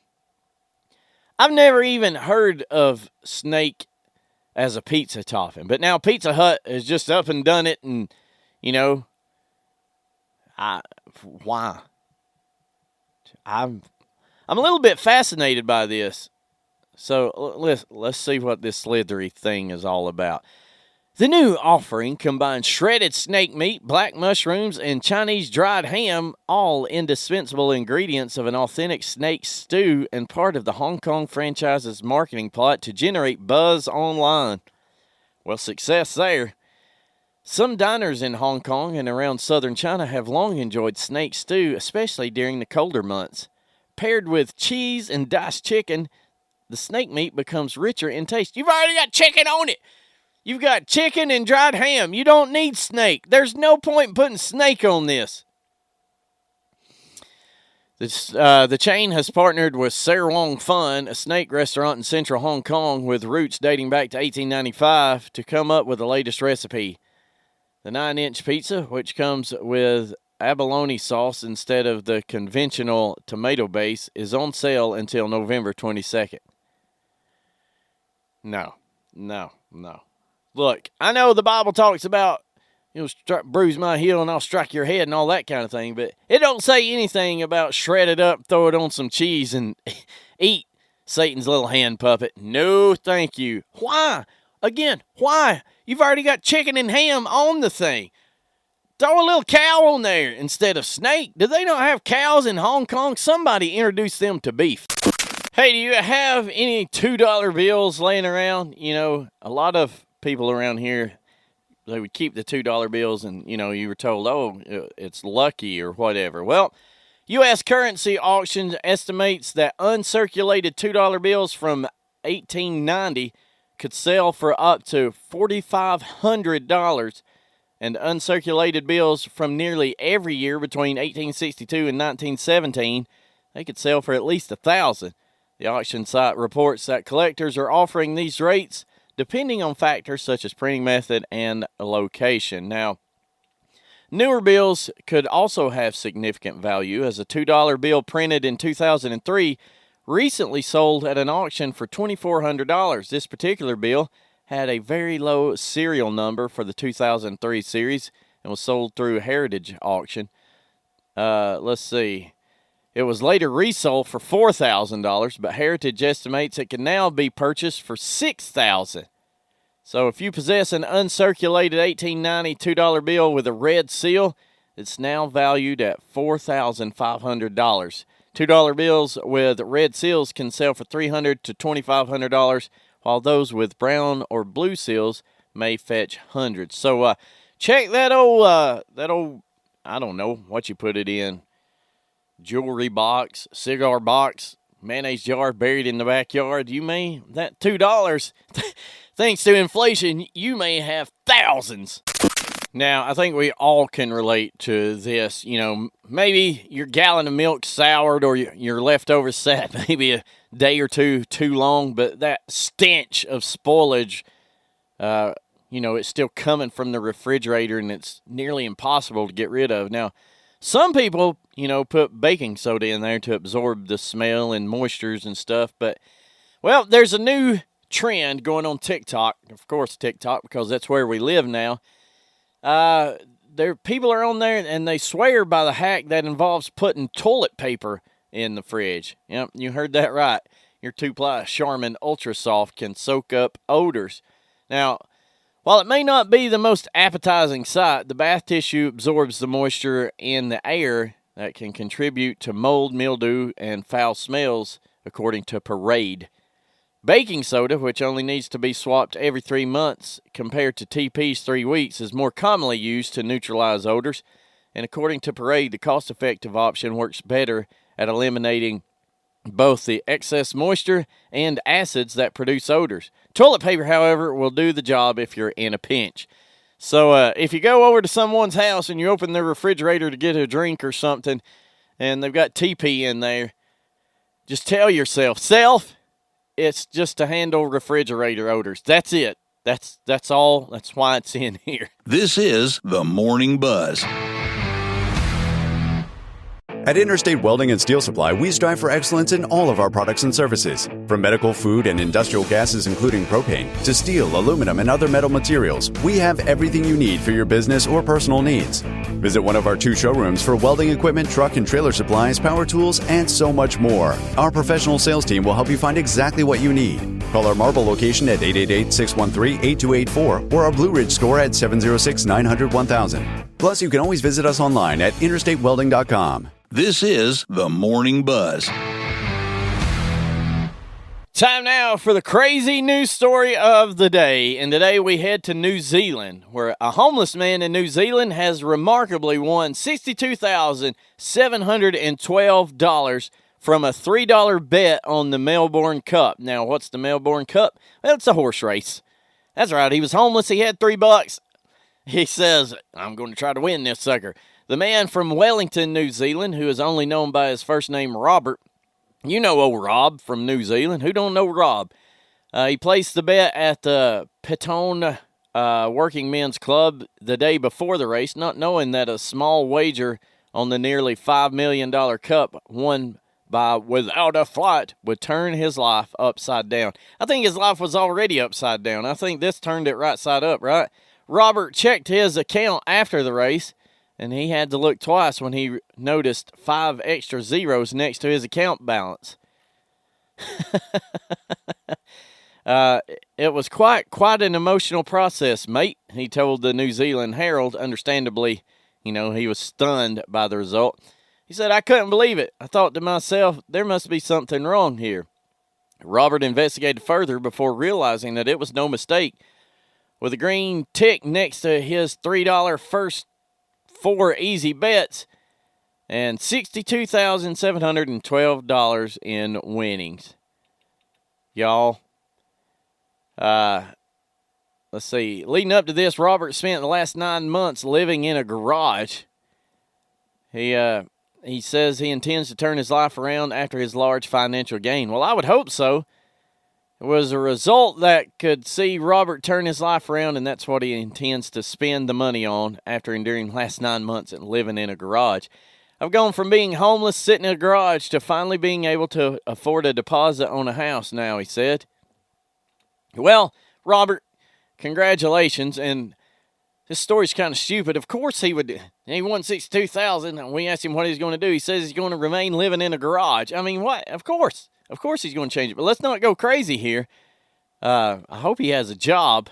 I've never even heard of snake as a pizza topping, but now Pizza Hut has just up and done it, and you know, why? I'm a little bit fascinated by this. So let's see what this slithery thing is all about. The new offering combines shredded snake meat, black mushrooms, and Chinese dried ham, all indispensable ingredients of an authentic snake stew and part of the Hong Kong franchise's marketing plot to generate buzz online. Well, success there. Some diners in Hong Kong and around southern China have long enjoyed snake stew, especially during the colder months. Paired with cheese and diced chicken, the snake meat becomes richer in taste. You've already got chicken on it! You've got chicken and dried ham. You don't need snake. There's no point in putting snake on this. The chain has partnered with Sarwong Fun, a snake restaurant in central Hong Kong with roots dating back to 1895, to come up with the latest recipe. The 9-inch pizza, which comes with abalone sauce instead of the conventional tomato base, is on sale until November 22nd. No. Look, I know the Bible talks about, bruise my heel and I'll strike your head and all that kind of thing, but it don't say anything about shred it up, throw it on some cheese, and eat Satan's little hand puppet. No, thank you. Why? Again, why? You've already got chicken and ham on the thing. Throw a little cow on there instead of snake. Do they not have cows in Hong Kong? Somebody introduce them to beef. Hey, do you have any $2 bills laying around? You know, a lot of people around here, they would keep the $2 bills, and you were told, oh, it's lucky or whatever. Well, U.S. Currency Auctions estimates that uncirculated $2 bills from 1890 could sell for up to $4,500, and uncirculated bills from nearly every year between 1862 and 1917, they could sell for at least $1,000. The auction site reports that collectors are offering these rates depending on factors such as printing method and location. Now, newer bills could also have significant value, as a $2 bill printed in 2003 recently sold at an auction for $2,400. This particular bill had a very low serial number for the 2003 series and was sold through a Heritage auction. Let's see. It was later resold for $4,000, but Heritage estimates it can now be purchased for $6,000. So if you possess an uncirculated 1890 $2 bill with a red seal, it's now valued at $4,500. $2 bills with red seals can sell for $300 to $2,500, while those with brown or blue seals may fetch hundreds. So check that old, I don't know what you put it in, jewelry box, cigar box, mayonnaise jar buried in the backyard. You may, that $2, thanks to inflation, you may have thousands. Now, I think we all can relate to this. You know, maybe your gallon of milk soured or your leftovers sat maybe a day or two too long, but that stench of spoilage, it's still coming from the refrigerator, and it's nearly impossible to get rid of. Now, some people, put baking soda in there to absorb the smell and moistures and stuff, but, well, there's a new trend going on TikTok. Of course, TikTok, because that's where we live now. People are on there, and they swear by the hack that involves putting toilet paper in the fridge. Yep, you heard that right. Your 2-ply Charmin Ultra Soft can soak up odors. Now, while it may not be the most appetizing sight, the bath tissue absorbs the moisture in the air that can contribute to mold, mildew, and foul smells, according to Parade. Baking soda, which only needs to be swapped every 3 months compared to TP's 3 weeks, is more commonly used to neutralize odors. And according to Parade, the cost-effective option works better at eliminating both the excess moisture and acids that produce odors. Toilet paper, however, will do the job if you're in a pinch. So if you go over to someone's house and you open their refrigerator to get a drink or something, and they've got TP in there, just tell yourself, it's just to handle refrigerator odors. That's it. That's all. That's why it's in here. This is the Morning Buzz. At Interstate Welding and Steel Supply, we strive for excellence in all of our products and services. From medical, food, and industrial gases, including propane, to steel, aluminum, and other metal materials, we have everything you need for your business or personal needs. Visit one of our 2 showrooms for welding equipment, truck and trailer supplies, power tools, and so much more. Our professional sales team will help you find exactly what you need. Call our Marble location at 888-613-8284 or our Blue Ridge store at 706-900-1000. Plus, you can always visit us online at interstatewelding.com. This is the Morning Buzz. Time now for the crazy news story of the day. And today we head to New Zealand, where a homeless man in New Zealand has remarkably won $62,712 from a $3 bet on the Melbourne Cup. Now, what's the Melbourne Cup? Well, it's a horse race. That's right. He was homeless. He had $3. He says, I'm going to try to win this sucker. The man from Wellington, New Zealand, who is only known by his first name, Robert. You know old Rob from New Zealand. Who don't know Rob? He placed the bet at the Petone Working Men's Club the day before the race, not knowing that a small wager on the nearly $5 million cup won by Without a Flight would turn his life upside down. I think his life was already upside down. I think this turned it right side up, right? Robert checked his account after the race, and he had to look twice when he noticed 5 extra zeros next to his account balance. It was quite an emotional process, mate, he told the New Zealand Herald. Understandably, he was stunned by the result. He said, I couldn't believe it. I thought to myself, there must be something wrong here. Robert investigated further before realizing that it was no mistake. With a green tick next to his $3 first 4 easy bets and $62,712 in winnings. Y'all, Let's see. Leading up to this, Robert spent the last 9 months living in a garage. He says he intends to turn his life around after his large financial gain. Well, I would hope so. It was a result that could see Robert turn his life around, and that's what he intends to spend the money on after enduring the last 9 months and living in a garage. I've gone from being homeless, sitting in a garage, to finally being able to afford a deposit on a house now, he said. Well, Robert, congratulations, and this story's kind of stupid. Of course he would. He won $62,000, and we asked him what he's going to do. He says he's going to remain living in a garage. I mean, what? Of course he's going to change it. But let's not go crazy here. I hope he has a job.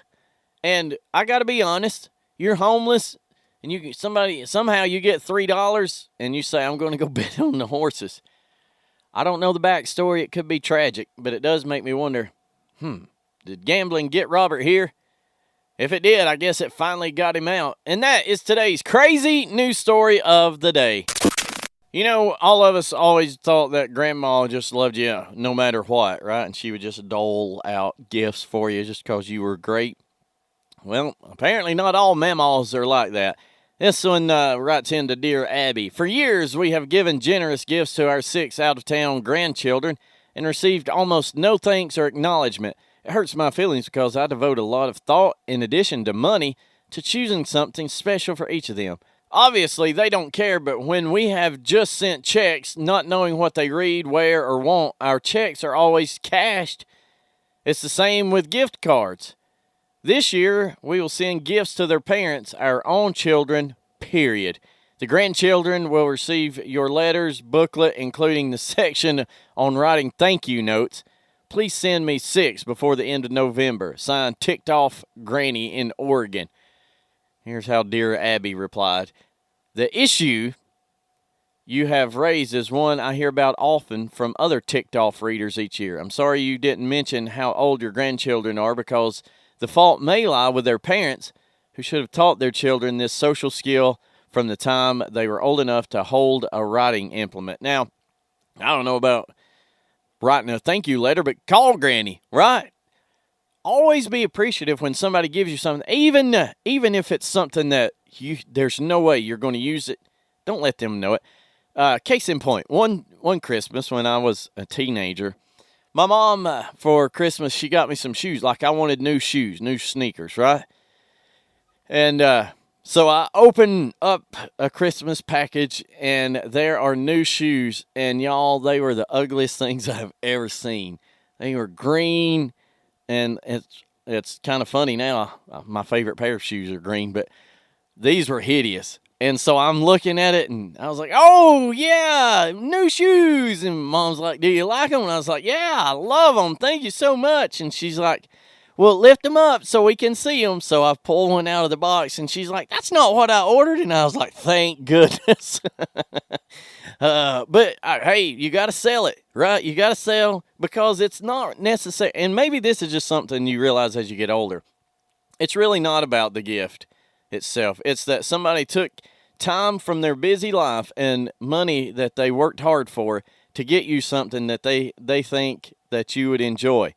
And I got to be honest, you're homeless, and somehow you get $3, and you say, I'm going to go bet on the horses. I don't know the backstory. It could be tragic, but it does make me wonder, did gambling get Robert here? If it did, I guess it finally got him out. And that is today's crazy news story of the day. You know, all of us always thought that Grandma just loved you no matter what, right? And she would just dole out gifts for you just because you were great. Well, apparently not all mammas are like that. This one writes into Dear Abby. For years, we have given generous gifts to our 6 out-of-town grandchildren and received almost no thanks or acknowledgement. It hurts my feelings because I devote a lot of thought, in addition to money, to choosing something special for each of them. Obviously, they don't care, but when we have just sent checks, not knowing what they read, wear, or want, our checks are always cashed. It's the same with gift cards. This year, we will send gifts to their parents, our own children, period. The grandchildren will receive your letters, booklet, including the section on writing thank you notes. Please send me 6 before the end of November. Signed, Ticked Off Granny in Oregon. Here's how Dear Abby replied. The issue you have raised is one I hear about often from other ticked off readers each year. I'm sorry you didn't mention how old your grandchildren are because the fault may lie with their parents who should have taught their children this social skill from the time they were old enough to hold a writing implement. Now, I don't know about writing a thank you letter, but call Granny, right? Always be appreciative when somebody gives you something, even if it's something that there's no way you're going to use it. Don't let them know it. Case in point, one Christmas when I was a teenager, my mom, for Christmas, she got me some shoes. Like I wanted new shoes, new sneakers, right? And so I opened up a Christmas package, and there are new shoes. And, y'all, they were the ugliest things I've ever seen. They were green, and it's kind of funny now. My favorite pair of shoes are green, but these were hideous. And so I'm looking at it, and I was like, oh, yeah, new shoes. And Mom's like, do you like them? And I was like, yeah, I love them. Thank you so much. And she's like, well, lift them up so we can see them. So I pulled one out of the box, and she's like, that's not what I ordered. And I was like, thank goodness. But hey, you got to sell it, right? You got to sell because it's not necessary. And maybe this is just something you realize as you get older. It's really not about the gift itself. It's that somebody took time from their busy life and money that they worked hard for to get you something that they think that you would enjoy.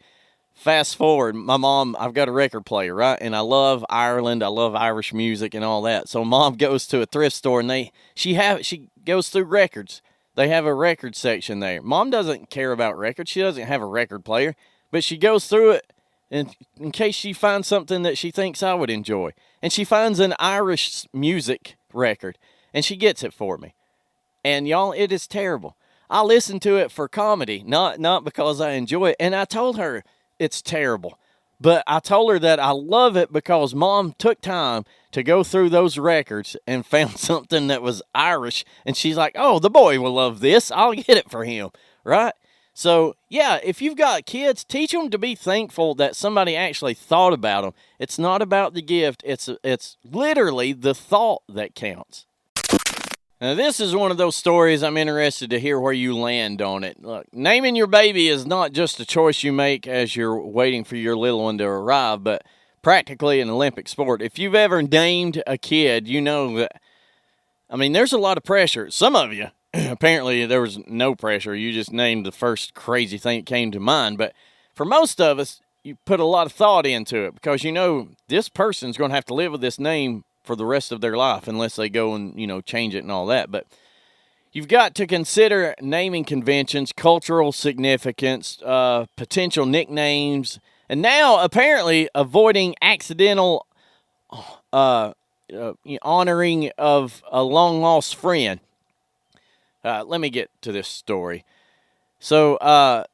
Fast forward, my mom, I've got a record player, right? And I love Ireland. I love Irish music and all that. So Mom goes to a thrift store and she goes through records. They have a record section there. Mom doesn't care about records. She doesn't have a record player, but she goes through it in case she finds something that she thinks I would enjoy. And she finds an Irish music record and she gets it for me. And y'all, it is terrible. I listen to it for comedy, not because I enjoy it. And I told her, it's terrible. But I told her that I love it because Mom took time to go through those records and found something that was Irish. And she's like, oh, the boy will love this. I'll get it for him, right? So, yeah, if you've got kids, teach them to be thankful that somebody actually thought about them. It's not about the gift. It's literally the thought that counts. Now, this is one of those stories I'm interested to hear where you land on it. Look, naming your baby is not just a choice you make as you're waiting for your little one to arrive, but practically an Olympic sport. If you've ever named a kid, you know that, there's a lot of pressure. Some of you, apparently there was no pressure. You just named the first crazy thing that came to mind. But for most of us, you put a lot of thought into it because you know this person's going to have to live with this name for the rest of their life unless they go and, change it and all that. But you've got to consider naming conventions, cultural significance, potential nicknames, and now apparently avoiding accidental honoring of a long-lost friend. Let me get to this story. So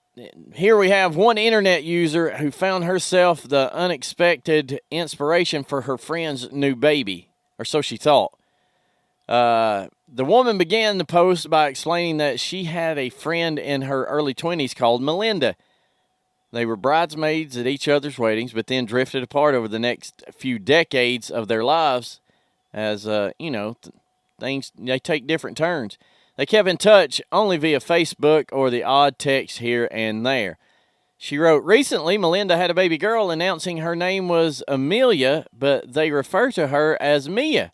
here we have one internet user who found herself the unexpected inspiration for her friend's new baby, or so she thought. The woman began the post by explaining that she had a friend in her early 20s called Melinda. They were bridesmaids at each other's weddings, but then drifted apart over the next few decades of their lives as, things, they take different turns. They kept in touch only via Facebook or the odd text here and there. She wrote, recently, Melinda had a baby girl announcing her name was Amelia, but they refer to her as Mia.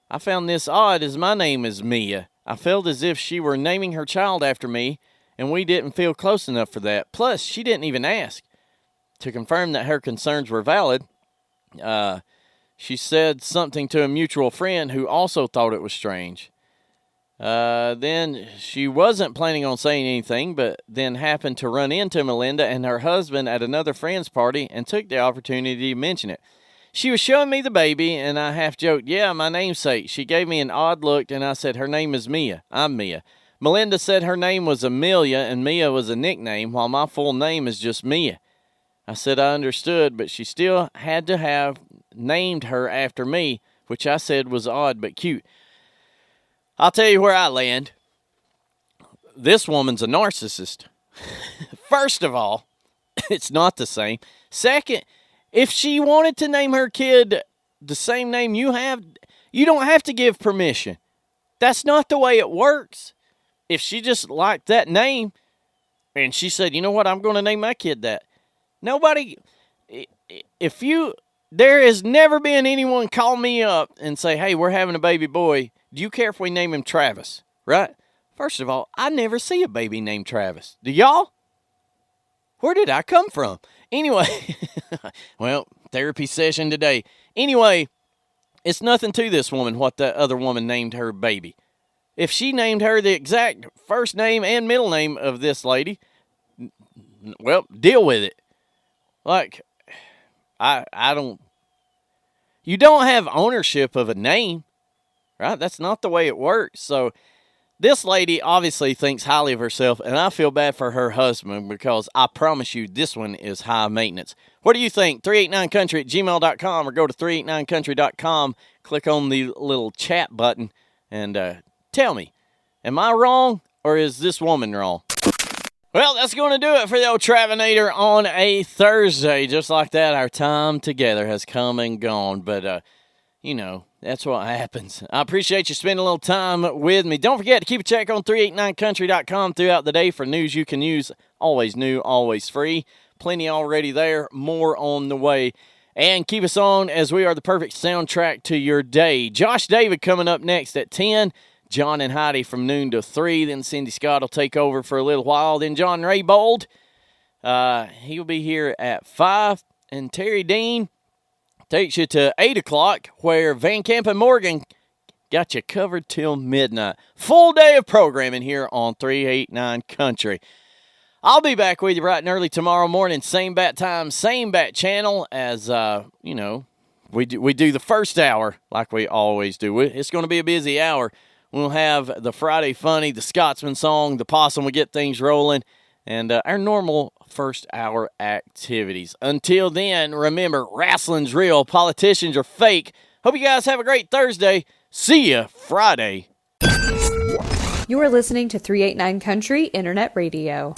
I found this odd as my name is Mia. I felt as if she were naming her child after me, and we didn't feel close enough for that. Plus, she didn't even ask. To confirm that her concerns were valid, she said something to a mutual friend who also thought it was strange. Then she wasn't planning on saying anything, but then happened to run into Melinda and her husband at another friend's party and took the opportunity to mention it. She was showing me the baby, and I half joked, yeah, my namesake. She gave me an odd look, and I said, her name is Mia. I'm Mia. Melinda said her name was Amelia, and Mia was a nickname, while my full name is just Mia. I said I understood, but she still had to have named her after me, which I said was odd but cute. I'll tell you where I land. This woman's a narcissist. First of all, it's not the same. Second, if she wanted to name her kid the same name you have, you don't have to give permission. That's not the way it works. If she just liked that name and she said, you know what, I'm going to name my kid that. Nobody, there has never been anyone call me up and say, hey, we're having a baby boy. Do you care if we name him Travis? Right? First of all, I never see a baby named Travis. Do y'all? Where did I come from? Anyway, well, therapy session today. Anyway, it's nothing to this woman what that other woman named her baby. If she named her the exact first name and middle name of this lady, well, deal with it. Like, you don't have ownership of a name, right? That's not the way it works. So this lady obviously thinks highly of herself, and I feel bad for her husband because I promise you this one is high maintenance. What do you think? 389country@gmail.com or go to 389country.com, click on the little chat button, and tell me, am I wrong or is this woman wrong? Well, that's going to do it for the old Travanator on a Thursday. Just like that, our time together has come and gone. But, that's what happens. I appreciate you spending a little time with me. Don't forget to keep a check on 389country.com throughout the day for news you can use. Always new, always free. Plenty already there. More on the way. And keep us on as we are the perfect soundtrack to your day. Josh David coming up next at 10. John and Heidi from noon to 3. Then Cindy Scott will take over for a little while. Then John Raybold, he'll be here at 5. And Terry Dean takes you to 8 o'clock, where Van Camp and Morgan got you covered till midnight. Full day of programming here on 389 Country. I'll be back with you bright and early tomorrow morning. Same bat time, same bat channel as, we do the first hour like we always do. It's going to be a busy hour. We'll have the Friday Funny, the Scotsman song, the Possum will get things rolling, and our normal first hour activities. Until then, remember, wrestling's real, politicians are fake. Hope you guys have a great Thursday. See ya Friday. You are listening to 389 Country Internet Radio.